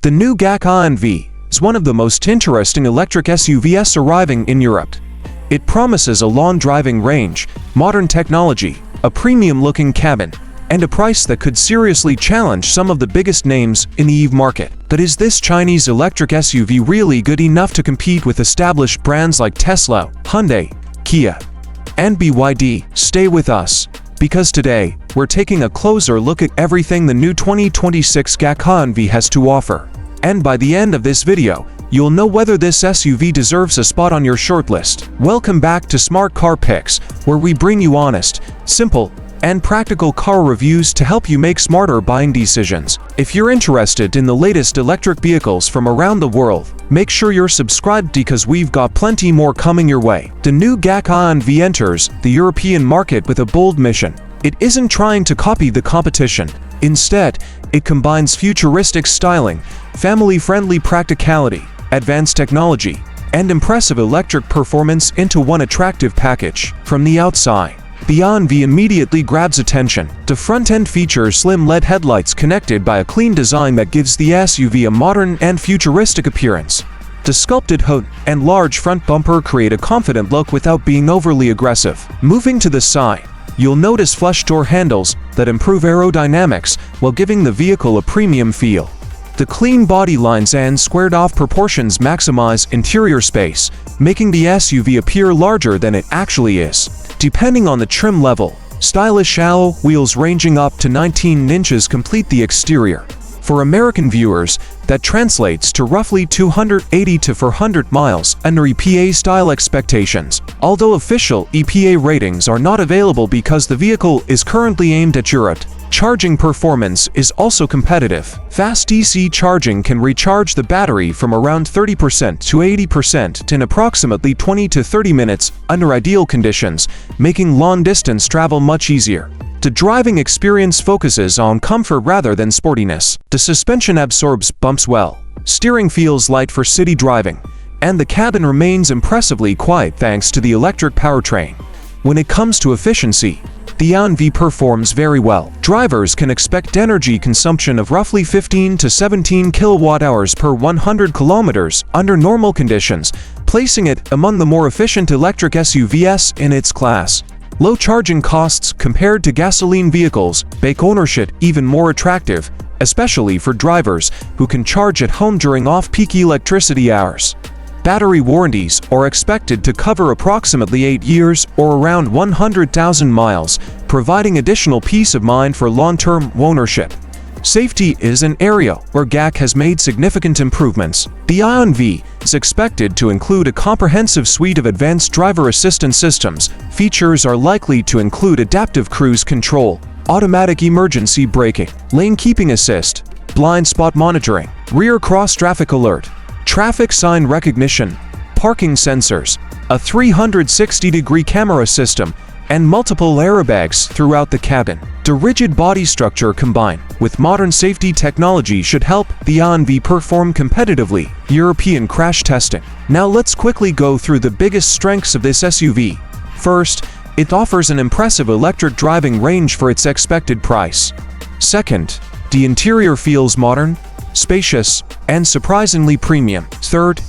The new GAC AION V is one of the most interesting electric SUVs arriving in Europe. It promises a long driving range, modern technology, a premium-looking cabin, and a price that could seriously challenge some of the biggest names in the EV market. But is this Chinese electric SUV really good enough to compete with established brands like Tesla, Hyundai, Kia, and BYD? Stay with us, because today, we're taking a closer look at everything the new 2026 GAC AION V has to offer. And by the end of this video, you'll know whether this SUV deserves a spot on your shortlist. Welcome back to Smart Car Picks, where we bring you honest, simple, and practical car reviews to help you make smarter buying decisions. If you're interested in the latest electric vehicles from around the world, make sure you're subscribed because we've got plenty more coming your way. The new GAC AION V enters the European market with a bold mission. It isn't trying to copy the competition. Instead, it combines futuristic styling, family-friendly practicality, advanced technology, and impressive electric performance into one attractive package. From the outside, the AION V immediately grabs attention. The front end features slim LED headlights connected by a clean design that gives the SUV a modern and futuristic appearance. The sculpted hood and large front bumper create a confident look without being overly aggressive. Moving to the side, you'll notice flush door handles that improve aerodynamics while giving the vehicle a premium feel. The clean body lines and squared-off proportions maximize interior space, making the SUV appear larger than it actually is. Depending on the trim level, stylish alloy wheels ranging up to 19 inches complete the exterior. For American viewers, that translates to roughly 280 to 400 miles under EPA-style expectations, although official EPA ratings are not available because the vehicle is currently aimed at Europe. Charging performance is also competitive. Fast DC charging can recharge the battery from around 30% to 80% in approximately 20 to 30 minutes under ideal conditions, making long-distance travel much easier. The driving experience focuses on comfort rather than sportiness. The suspension absorbs bumps well, steering feels light for city driving, and the cabin remains impressively quiet thanks to the electric powertrain. When it comes to efficiency, the AION V performs very well. Drivers can expect energy consumption of roughly 15 to 17 kilowatt-hours per 100 kilometers under normal conditions, placing it among the more efficient electric SUVs in its class. Low charging costs compared to gasoline vehicles make ownership even more attractive, especially for drivers who can charge at home during off-peak electricity hours. Battery warranties are expected to cover approximately 8 years or around 100,000 miles, providing additional peace of mind for long-term ownership. Safety is an area where GAC has made significant improvements. The AION V is expected to include a comprehensive suite of advanced driver assistance systems. Features are likely to include adaptive cruise control, automatic emergency braking, lane keeping assist, blind spot monitoring, rear cross-traffic alert, traffic sign recognition, parking sensors, a 360-degree camera system, and multiple airbags throughout the cabin. The rigid body structure combined with modern safety technology should help the AION V perform competitively. European crash testing. Now let's quickly go through the biggest strengths of this SUV. First, it offers an impressive electric driving range for its expected price. Second, the interior feels modern, spacious, and surprisingly premium. Third,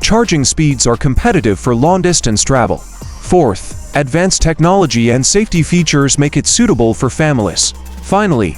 charging speeds are competitive for long-distance travel. Fourth, advanced technology and safety features make it suitable for families. Finally,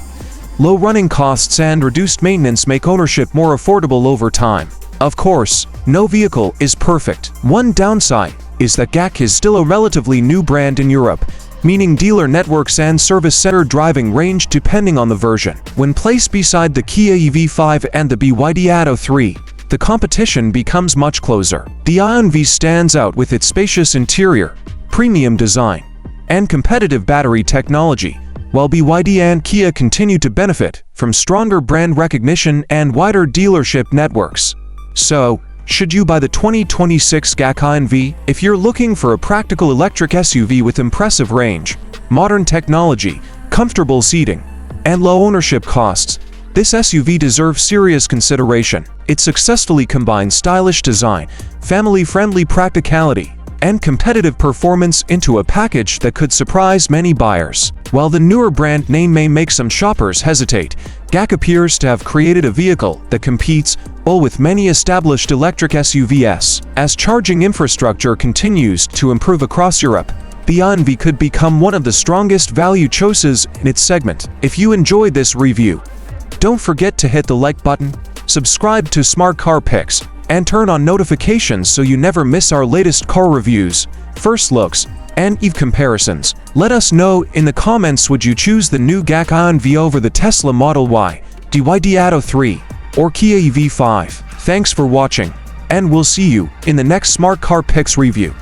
low running costs and reduced maintenance make ownership more affordable over time. Of course, no vehicle is perfect. One downside is that GAC is still a relatively new brand in Europe, meaning dealer networks and service center driving range depending on the version. When placed beside the Kia EV5 and the BYD Atto 3, the competition becomes much closer. The AION V stands out with its spacious interior, premium design, and competitive battery technology, while BYD and Kia continue to benefit from stronger brand recognition and wider dealership networks. So, should you buy the 2026 GAC AION V? If you're looking for a practical electric SUV with impressive range, modern technology, comfortable seating, and low ownership costs, this SUV deserves serious consideration. It successfully combines stylish design, family-friendly practicality, and competitive performance into a package that could surprise many buyers. While the newer brand name may make some shoppers hesitate, GAC appears to have created a vehicle that competes well with many established electric SUVs. As charging infrastructure continues to improve across Europe, the AION V could become one of the strongest value choices in its segment. If you enjoyed this review, don't forget to hit the like button, subscribe to Smart Car Picks, and turn on notifications so you never miss our latest car reviews, first looks, and EV comparisons. Let us know in the comments, would you choose the new GAC AION V over the Tesla Model Y, BYD Atto 3, or Kia EV5? Thanks for watching, and we'll see you in the next Smart Car Picks review.